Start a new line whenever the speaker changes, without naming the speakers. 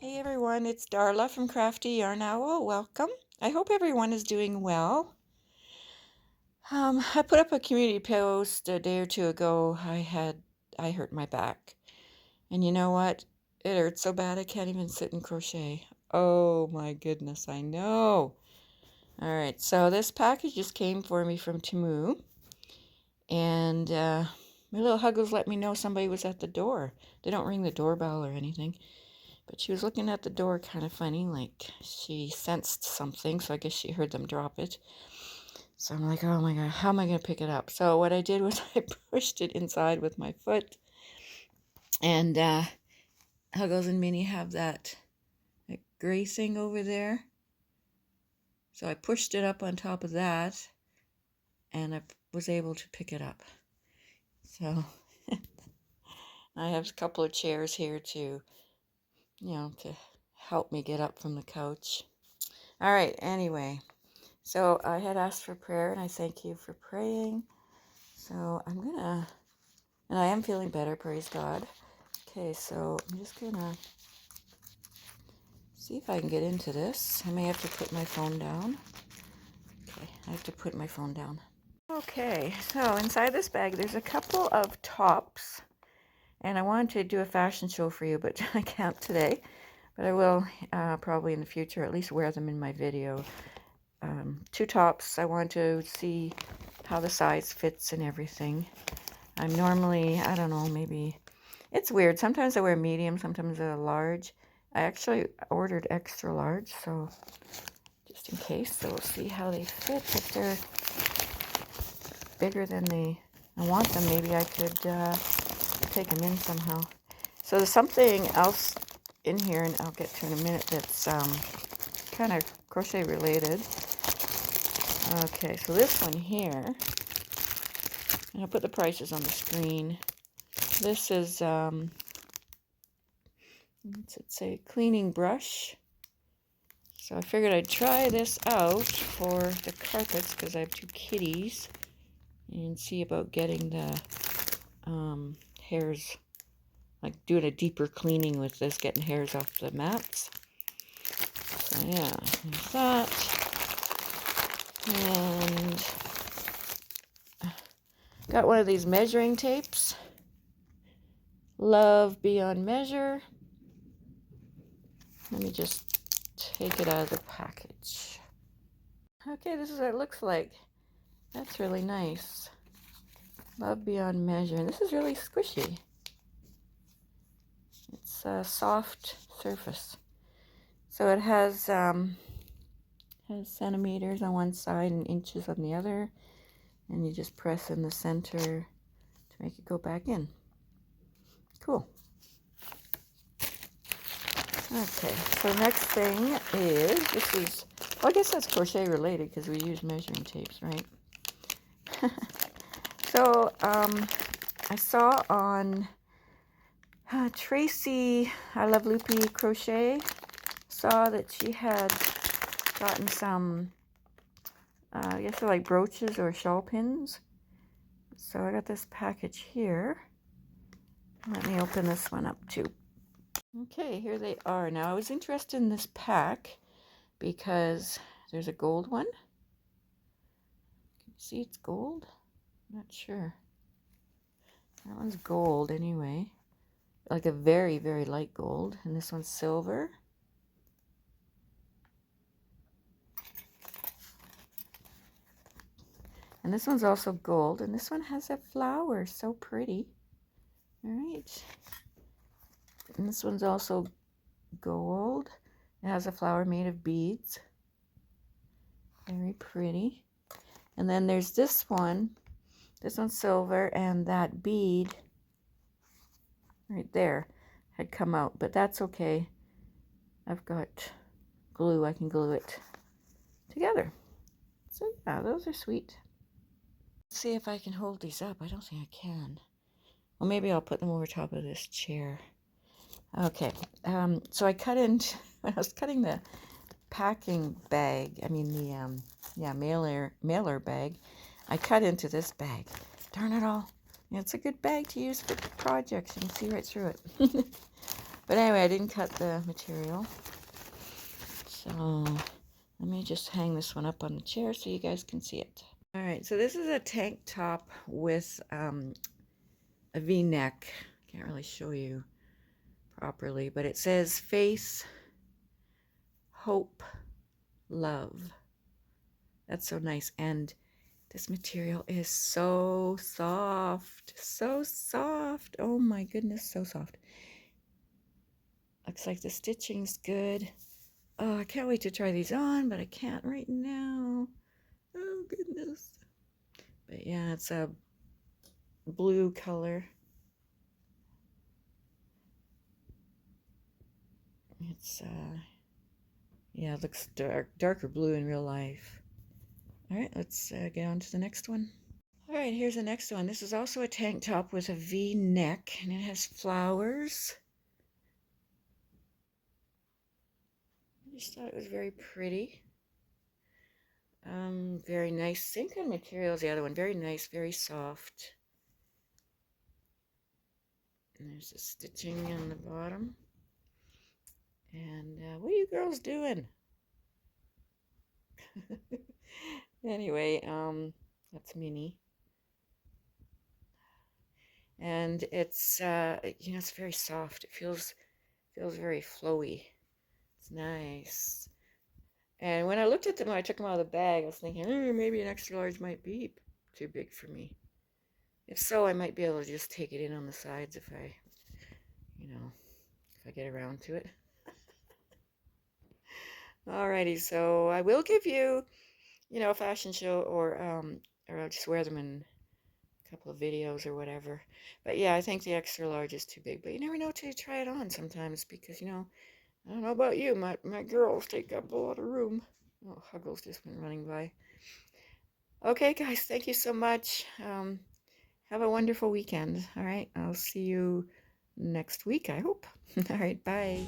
Hey everyone, it's Darla from crafty.yarn.owl. Welcome. I hope everyone is doing well. I put up a community post a day or two ago. I hurt my back. And you know what? It hurts so bad I can't even sit and crochet. Oh my goodness, I know. All right, so this package just came for me from Temu. And my little Huggles let me know somebody was at the door. They don't ring the doorbell or anything. But she was looking at the door kind of funny, like she sensed something, so I guess she heard them drop it. So I'm like, oh my God, how am I going to pick it up? So what I did was I pushed it inside with my foot. And Huggles and Minnie have that gray thing over there. So I pushed it up on top of that, and I was able to pick it up. So I have a couple of chairs here to help me get up from the couch. All right, anyway. So I had asked for prayer, and I thank you for praying. So and I am feeling better, praise God. Okay, so I'm just gonna see if I can get into this. I may have to put my phone down. Okay, I have to put my phone down. Okay, so inside this bag, there's a couple of tops, and I wanted to do a fashion show for you, but I can't today. But I will probably in the future, at least wear them in my video. Two tops. I want to see how the size fits and everything. I'm normally, I don't know, maybe, it's weird. Sometimes I wear medium, sometimes a large. I actually ordered extra large, so just in case. So we'll see how they fit. If they're bigger than I want them, maybe I could take them in somehow. So there's something else in here, and I'll get to in a minute, that's kind of crochet related. Okay, so this one here, and I'll put the prices on the screen. This is, what's it say, cleaning brush. So I figured I'd try this out for the carpets because I have two kitties, and see about getting the hairs, like doing a deeper cleaning with this, getting hairs off the mats. So yeah, there's that. And got one of these measuring tapes. Love Beyond Measure. Let me just take it out of the package. Okay, this is what it looks like. That's really nice. Love Beyond Measure. This is really squishy. It's a soft surface. So it has centimeters on one side and inches on the other. And you just press in the center to make it go back in. Cool. Okay, so next thing is, this is, well, I guess that's crochet related because we use measuring tapes, right? So I saw on Tracy, I Love Loopy Crochet, saw that she had gotten some, I guess they're like brooches or shawl pins. So I got this package here. Let me open this one up too. Okay, here they are. Now I was interested in this pack because there's a gold one. Can you see it's gold? I'm not sure. That one's gold anyway. Like a very, very light gold. And this one's silver. And this one's also gold. And this one has a flower. So pretty. All right. And this one's also gold. It has a flower made of beads. Very pretty. And then there's this one. This one's silver, and that bead right there had come out, but that's okay. I've got glue. I can glue it together. So yeah, those are sweet. Let's see if I can hold these up. I don't think I can. Well, maybe I'll put them over top of this chair. Okay, so I cut into, when I was cutting the packing bag, I mean the mailer bag, I cut into this bag. Darn it all. Yeah, it's a good bag to use for projects. You can see right through it. But anyway, I didn't cut the material. So let me just hang this one up on the chair so you guys can see it. All right, so this is a tank top with a V-neck. Can't really show you properly, but it says faith, hope, love. That's so nice. And this material is so soft. So soft. Oh my goodness, so soft. Looks like the stitching's good. Oh, I can't wait to try these on, but I can't right now. Oh goodness. But yeah, it's a blue color. It's yeah, it looks darker blue in real life. All right, let's get on to the next one. All right, here's the next one. This is also a tank top with a V neck, and it has flowers. I just thought it was very pretty. Very nice. Same kind of material as the other one. Very nice, very soft. And there's the stitching on the bottom. And what are you girls doing? Anyway, that's Minnie. And it's you know, it's very soft. It feels very flowy. It's nice. And when I looked at them, when I took them out of the bag, I was thinking, maybe an extra large might be too big for me. If so, I might be able to just take it in on the sides if I, you know, if I get around to it. Alrighty, so I will give you, you know, a fashion show, or I'll just wear them in a couple of videos or whatever. But yeah, I think the extra large is too big. But you never know till you try it on sometimes, because, you know, I don't know about you, my girls take up a lot of room. Oh, Huggles just went running by. Okay, guys, thank you so much. Have a wonderful weekend. All right, I'll see you next week, I hope. All right, bye.